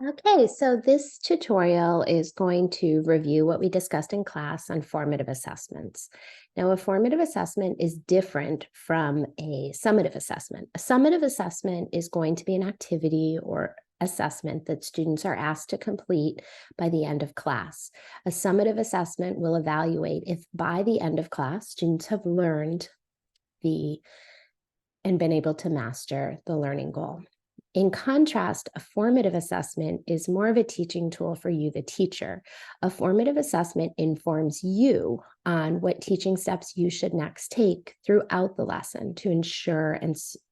Okay, so this tutorial is going to review what we discussed in class on formative assessments. Now, a formative assessment is different from a summative assessment. A summative assessment is going to be an activity or assessment that students are asked to complete by the end of class. A summative assessment will evaluate if by the end of class, students have learned and been able to master the learning goal. In contrast, a formative assessment is more of a teaching tool for you, the teacher. A formative assessment informs you on what teaching steps you should next take throughout the lesson to ensure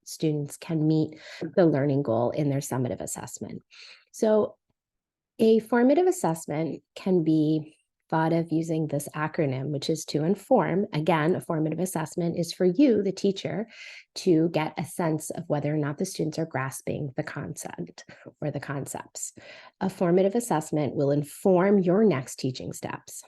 students can meet the learning goal in their summative assessment. So a formative assessment can be thought of using this acronym, which is to inform. Again, a formative assessment is for you, the teacher, to get a sense of whether or not the students are grasping the concept or the concepts. A formative assessment will inform your next teaching steps.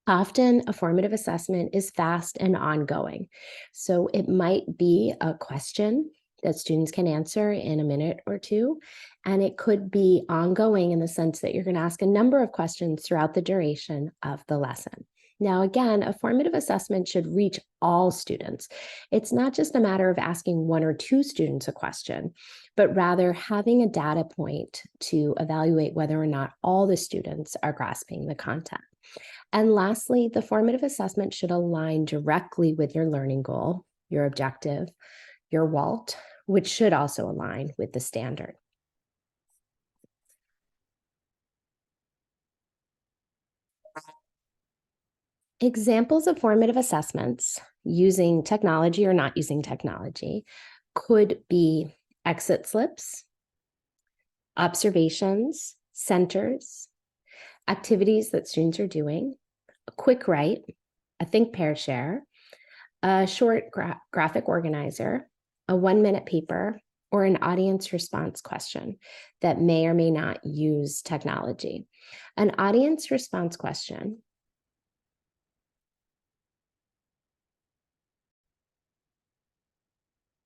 Often, a formative assessment is fast and ongoing. So it might be a question that students can answer in a minute or two. And it could be ongoing in the sense that you're going to ask a number of questions throughout the duration of the lesson. Now, again, a formative assessment should reach all students. It's not just a matter of asking one or two students a question, but rather having a data point to evaluate whether or not all the students are grasping the content. And lastly, the formative assessment should align directly with your learning goal, your objective, your WALT, which should also align with the standard. Examples of formative assessments using technology or not using technology could be exit slips, observations, centers, activities that students are doing, a quick write, a think, pair, share, a short graphic organizer, a 1-minute paper, or an audience response question that may or may not use technology. An audience response question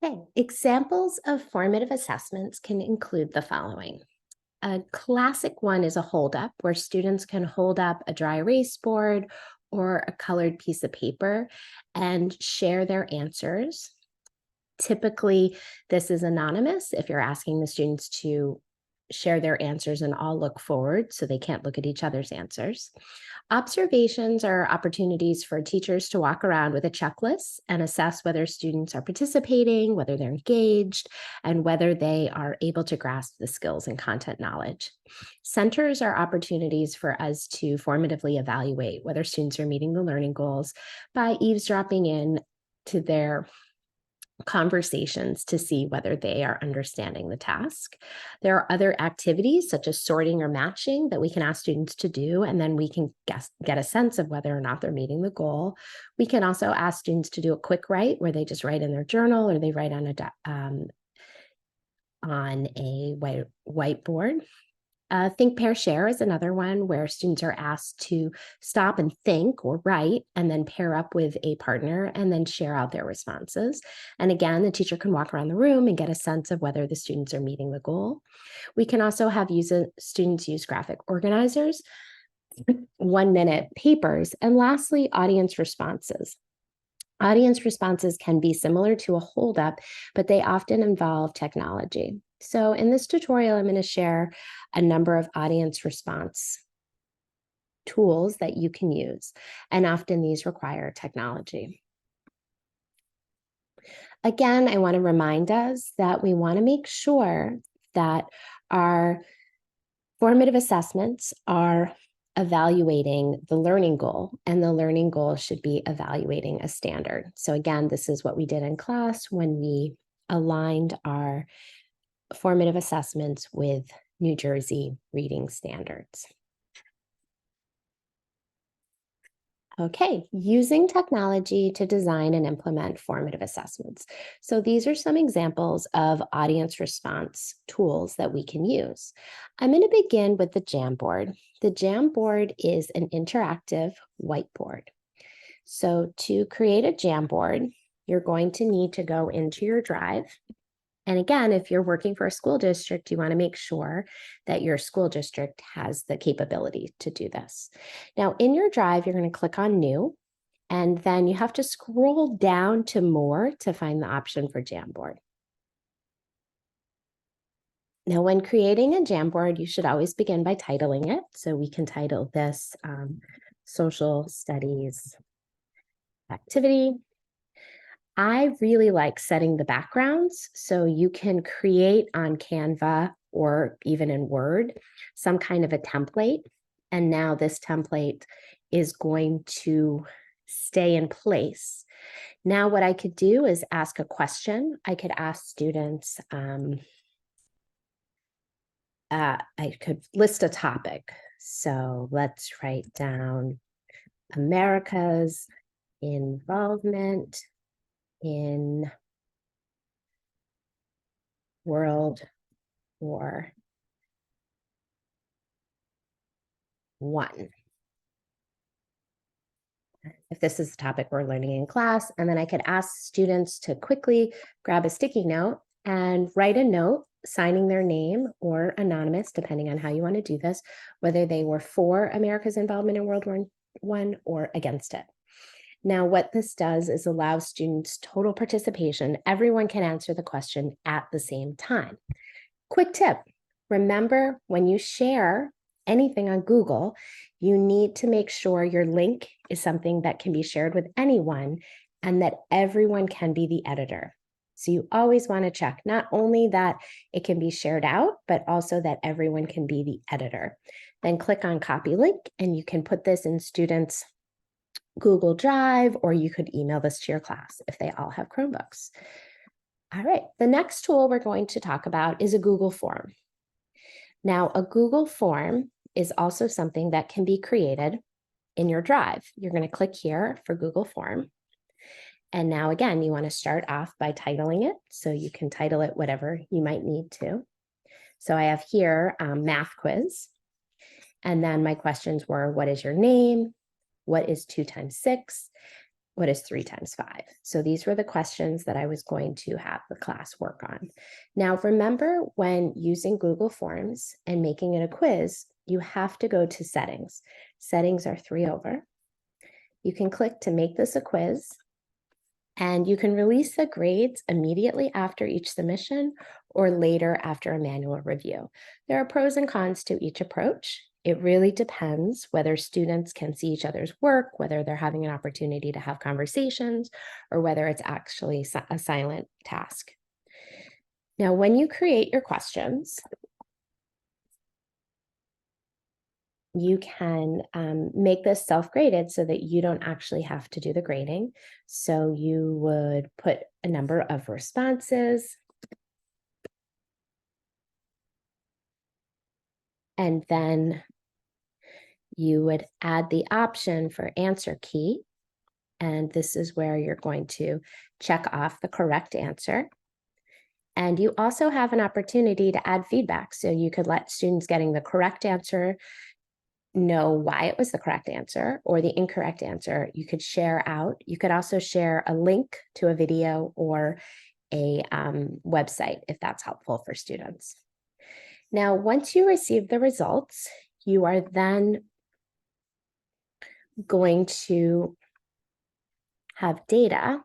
Okay, examples of formative assessments can include the following. A classic one is a hold up, where students can hold up a dry erase board or a colored piece of paper and share their answers. Typically, this is anonymous if you're asking the students to share their answers and all look forward so they can't look at each other's answers. Observations are opportunities for teachers to walk around with a checklist and assess whether students are participating, whether they're engaged, and whether they are able to grasp the skills and content knowledge. Centers are opportunities for us to formatively evaluate whether students are meeting the learning goals by eavesdropping in to their conversations to see whether they are understanding the task. There are other activities such as sorting or matching that we can ask students to do, and then we can get a sense of whether or not they're meeting the goal. We can also ask students to do a quick write where they just write in their journal or they write on a whiteboard. Think, pair, share is another one where students are asked to stop and think or write and then pair up with a partner and then share out their responses. And again, the teacher can walk around the room and get a sense of whether the students are meeting the goal. We can also have students use graphic organizers, 1-minute papers, and lastly, audience responses. Audience responses can be similar to a holdup, but they often involve technology. So in this tutorial, I'm going to share a number of audience response tools that you can use, and often these require technology. Again, I want to remind us that we want to make sure that our formative assessments are evaluating the learning goal, and the learning goal should be evaluating a standard. So again, this is what we did in class when we aligned our formative assessments with New Jersey reading standards. Okay, using technology to design and implement formative assessments. So these are some examples of audience response tools that we can use. I'm going to begin with the Jamboard. The Jamboard is an interactive whiteboard. So to create a Jamboard, you're going to need to go into your Drive And again, if you're working for a school district, you want to make sure that your school district has the capability to do this. Now, in your drive, you're going to click on New, and then you have to scroll down to More to find the option for Jamboard. Now, when creating a Jamboard, you should always begin by titling it. So we can title this Social Studies Activity. I really like setting the backgrounds, so you can create on Canva or even in Word some kind of a template. And now this template is going to stay in place. Now what I could do is ask a question. I could ask students, I could list a topic. So let's write down America's involvement in World War I. If this is the topic we're learning in class, and then I could ask students to quickly grab a sticky note and write a note signing their name or anonymous, depending on how you want to do this, whether they were for America's involvement in World War I or against it. Now, what this does is allow students total participation. Everyone can answer the question at the same time. Quick tip, remember when you share anything on Google, you need to make sure your link is something that can be shared with anyone and that everyone can be the editor. So you always want to check not only that it can be shared out, but also that everyone can be the editor. Then click on copy link and you can put this in students' Google Drive, or you could email this to your class if they all have Chromebooks. All right, the next tool we're going to talk about is a Google form. Now, a Google form is also something that can be created in your Drive. You're going to click here for Google form. And now again, you want to start off by titling it. So you can title it whatever you might need to. So I have here math quiz. And then my questions were, what is your name? What is 2 times 6? What is 3 times 5? So these were the questions that I was going to have the class work on. Now, remember when using Google Forms and making it a quiz, you have to go to settings. Settings are 3 over. You can click to make this a quiz, and you can release the grades immediately after each submission or later after a manual review. There are pros and cons to each approach. It really depends whether students can see each other's work, whether they're having an opportunity to have conversations, or whether it's actually a silent task. Now, when you create your questions, you can make this self-graded so that you don't actually have to do the grading. So you would put a number of responses, and then you would add the option for answer key. And this is where you're going to check off the correct answer. And you also have an opportunity to add feedback. So you could let students getting the correct answer know why it was the correct answer, or the incorrect answer you could share out. You could also share a link to a video or a website if that's helpful for students. Now, once you receive the results, you are then going to have data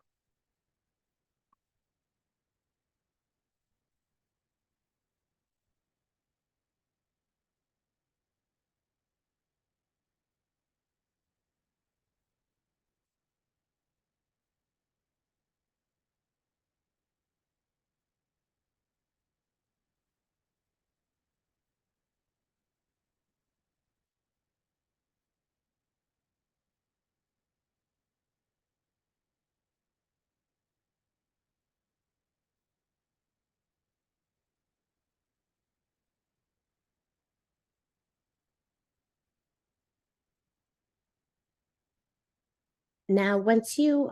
now. Once you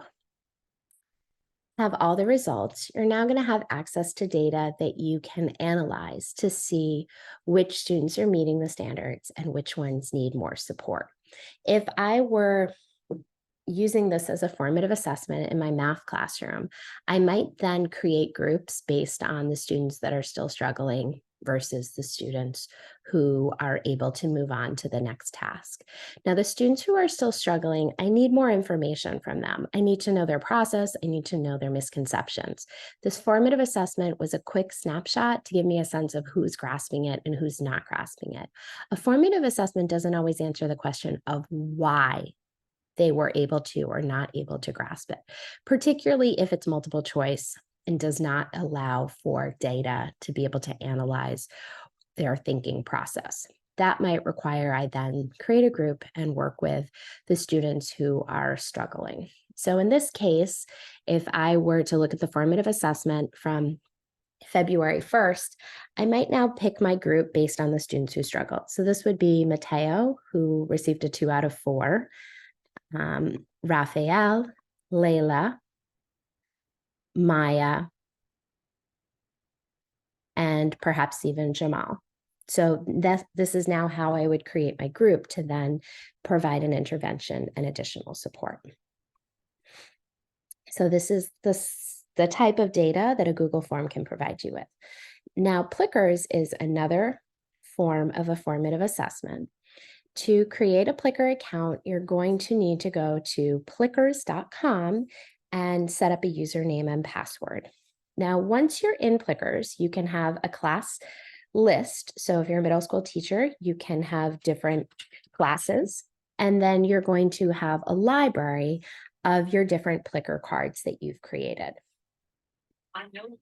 have all the results, you're now going to have access to data that you can analyze to see which students are meeting the standards and which ones need more support. If I were using this as a formative assessment in my math classroom, I might then create groups based on the students that are still struggling versus the students who are able to move on to the next task. Now, the students who are still struggling, I need more information from them. I need to know their process. I need to know their misconceptions. This formative assessment was a quick snapshot to give me a sense of who's grasping it and who's not grasping it. A formative assessment doesn't always answer the question of why they were able to or not able to grasp it, particularly if it's multiple choice and does not allow for data to be able to analyze their thinking process. That might require I then create a group and work with the students who are struggling. So in this case, if I were to look at the formative assessment from February 1st, I might now pick my group based on the students who struggled. So this would be Mateo, who received a 2 out of 4, Raphael, Layla, Maya, and perhaps even Jamal. So this is now how I would create my group to then provide an intervention and additional support. So this is the type of data that a Google form can provide you with. Now, Plickers is another form of a formative assessment. To create a Plickr account, you're going to need to go to plickers.com and set up a username and password. Now, once you're in Plickers, you can have a class list. So if you're a middle school teacher, you can have different classes, and then you're going to have a library of your different Plickr cards that you've created. I know.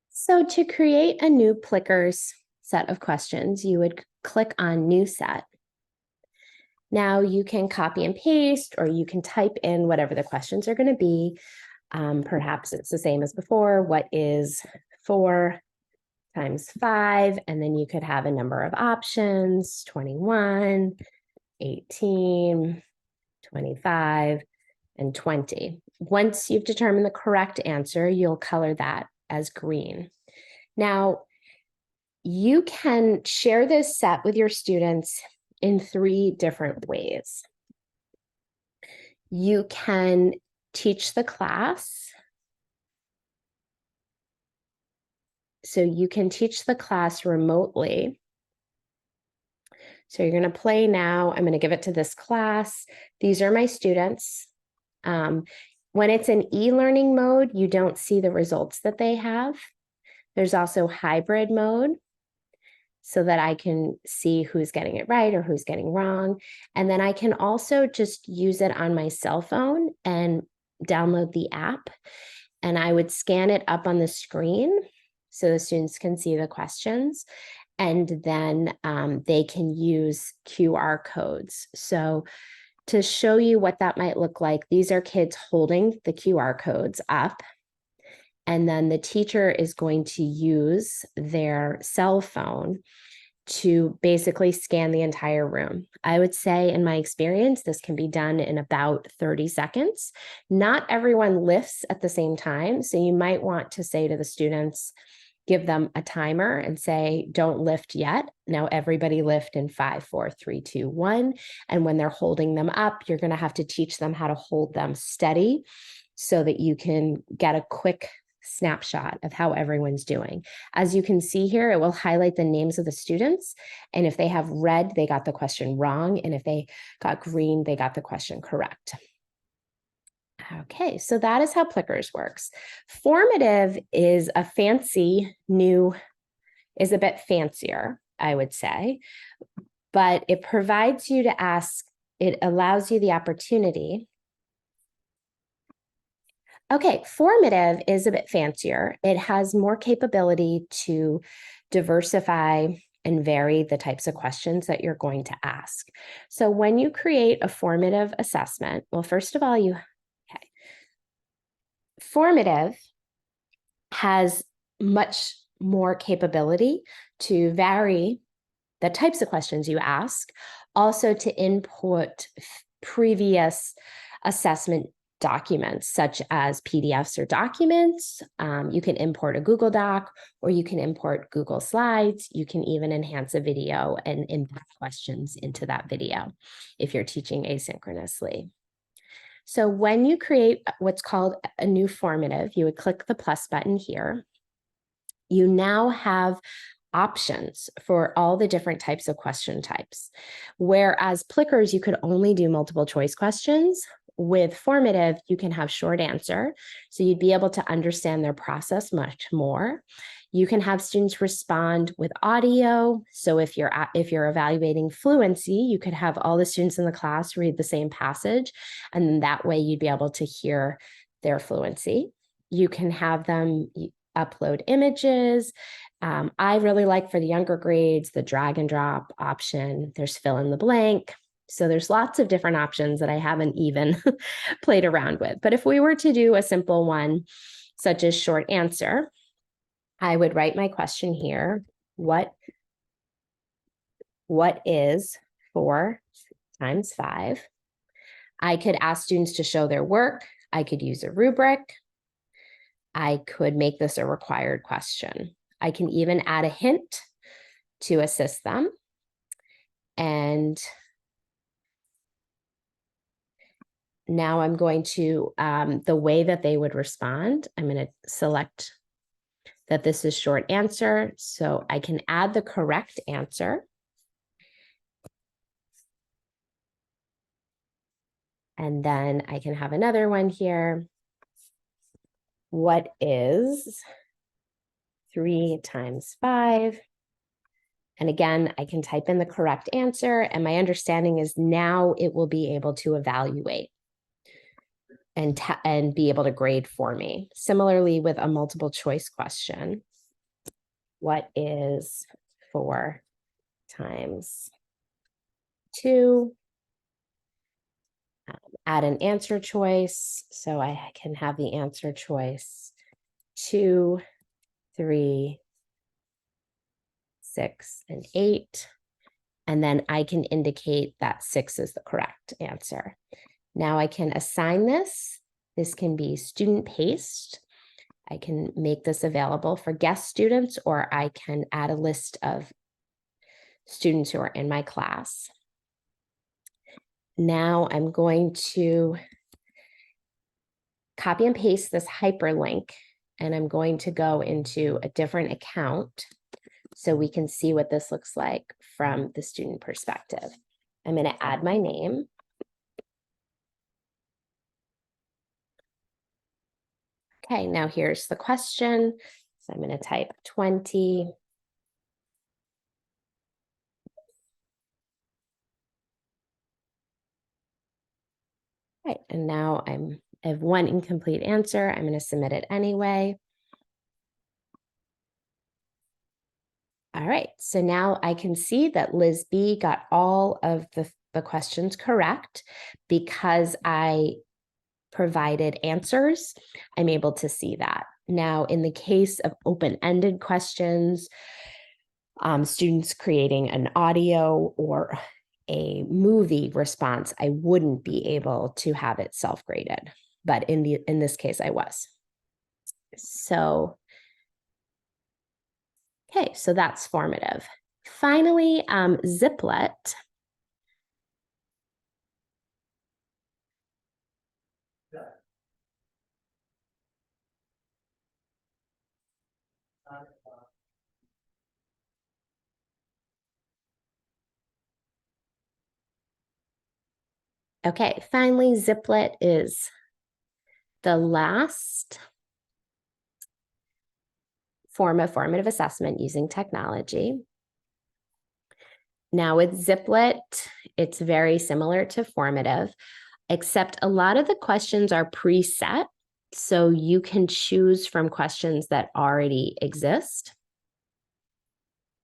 So to create a new Plickers set of questions, you would click on New Set. Now you can copy and paste, or you can type in whatever the questions are going to be. Perhaps it's the same as before. What is 4 times 5? And then you could have a number of options: 21, 18, 25, and 20. Once you've determined the correct answer, you'll color that as green. Now, you can share this set with your students in 3 different ways. You can teach the class. So you can teach the class remotely. So you're going to play now. I'm going to give it to this class. These are my students. When it's in e-learning mode, you don't see the results that they have. There's also hybrid mode, so that I can see who's getting it right or who's getting wrong. And then I can also just use it on my cell phone and download the app. And I would scan it up on the screen so the students can see the questions. And then they can use QR codes. So to show you what that might look like, these are kids holding the QR codes up. And then the teacher is going to use their cell phone to basically scan the entire room. I would say, in my experience, this can be done in about 30 seconds. Not everyone lifts at the same time. So you might want to say to the students, give them a timer and say, don't lift yet. Now everybody lift in 5, 4, 3, 2, 1. And when they're holding them up, you're going to have to teach them how to hold them steady so that you can get a quick snapshot of how everyone's doing. As you can see here, it will highlight the names of the students. And if they have red, they got the question wrong. And if they got green, they got the question correct. Okay, so that is how Plickers works. Formative is a bit fancier, I would say, but it provides you to ask, it allows you the opportunity. Okay, formative is a bit fancier. It has more capability to diversify and vary the types of questions that you're going to ask. So when you create a formative assessment, well, first of all, formative has much more capability to vary the types of questions you ask, also to input previous assessment documents such as PDFs or documents. You can import a Google Doc, or you can import Google Slides. You can even enhance a video and embed questions into that video if you're teaching asynchronously. So when you create what's called a new formative, you would click the plus button here. You now have options for all the different types of question types. Whereas Plickers, you could only do multiple choice questions. With formative, you can have short answer. So you'd be able to understand their process much more. You can have students respond with audio. So if you're evaluating fluency, you could have all the students in the class read the same passage, and then that way you'd be able to hear their fluency. You can have them upload images. I really like, for the younger grades, the drag and drop option. There's fill in the blank. So there's lots of different options that I haven't even played around with. But if we were to do a simple one, such as short answer, I would write my question here. What is 4 times 5? I could ask students to show their work. I could use a rubric. I could make this a required question. I can even add a hint to assist them. And now I'm going to, the way that they would respond, I'm going to select that this is short answer. So I can add the correct answer. And then I can have another one here. What is 3 times 5? And again, I can type in the correct answer, and my understanding is now it will be able to evaluate and be able to grade for me. Similarly, with a multiple choice question, what is 4 times 2? Add an answer choice. So I can have the answer choice 2, 3, 6, and 8. And then I can indicate that 6 is the correct answer. Now I can assign this. This can be student paced. I can make this available for guest students, or I can add a list of students who are in my class. Now I'm going to copy and paste this hyperlink, and I'm going to go into a different account so we can see what this looks like from the student perspective. I'm going to add my name. Okay, now here's the question. So I'm going to type 20. Right, and now I have one incomplete answer. I'm going to submit it anyway. All right, so now I can see that Liz B got all of the questions correct because I provided answers. I'm able to see that. Now, in the case of open-ended questions, students creating an audio or a movie response, I wouldn't be able to have it self-graded, but in this case, I was. So, okay, so that's formative. Finally, Ziplet. Okay, finally, Ziplet is the last form of formative assessment using technology. Now with Ziplet, it's very similar to formative, except a lot of the questions are preset. So you can choose from questions that already exist.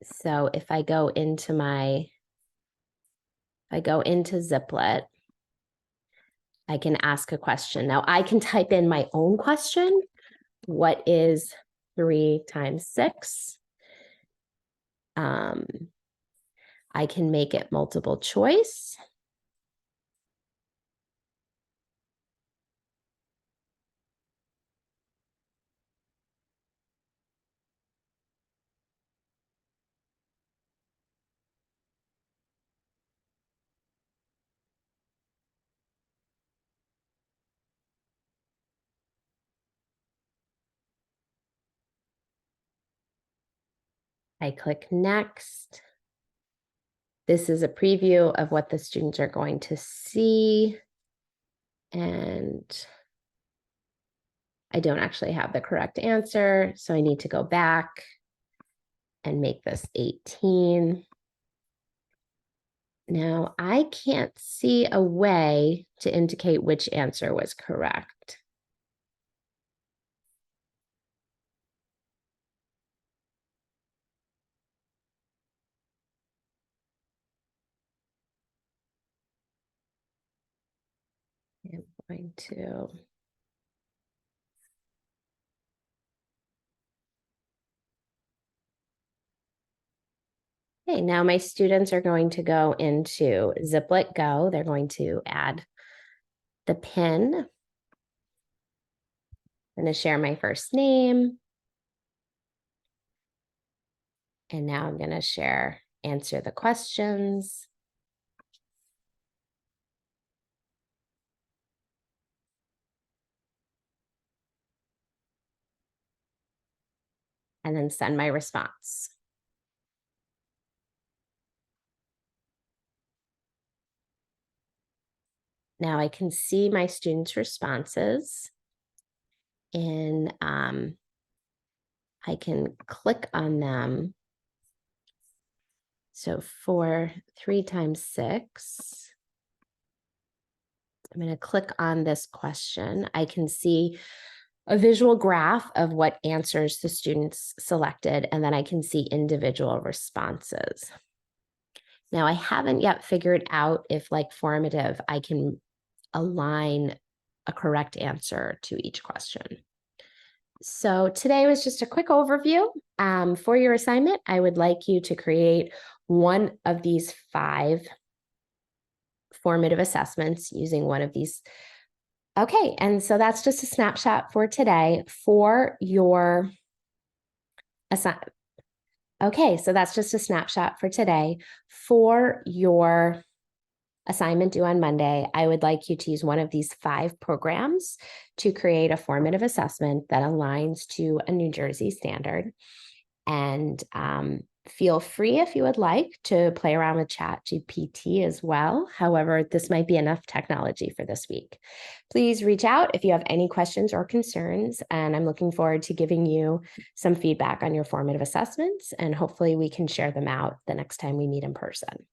So if I go into Ziplet, I can ask a question. Now I can type in my own question. What is 3 times 6? I can make it multiple choice. I click next. This is a preview of what the students are going to see. And I don't actually have the correct answer, so I need to go back and make this 18. Now, I can't see a way to indicate which answer was correct. I'm going to... Okay, now my students are going to go into Ziplet Go. They're going to add the pin. I'm going to share my first name. And now I'm going to share answer the questions. And then send my response. Now I can see my students' responses, and I can click on them. So for 3 times 6, I'm going to click on this question. I can see a visual graph of what answers the students selected, and then I can see individual responses. Now, I haven't yet figured out if, like formative, I can align a correct answer to each question. So today was just a quick overview. For your assignment, I would like you to create one of these 5 formative assessments using one of these. Okay, and so that's just a snapshot for today for your assignment. Okay, so that's just a snapshot for today. For your assignment due on Monday, I would like you to use one of these 5 programs to create a formative assessment that aligns to a New Jersey standard. And feel free, if you would like, to play around with ChatGPT as well. However, this might be enough technology for this week. Please reach out if you have any questions or concerns, and I'm looking forward to giving you some feedback on your formative assessments, and hopefully we can share them out the next time we meet in person.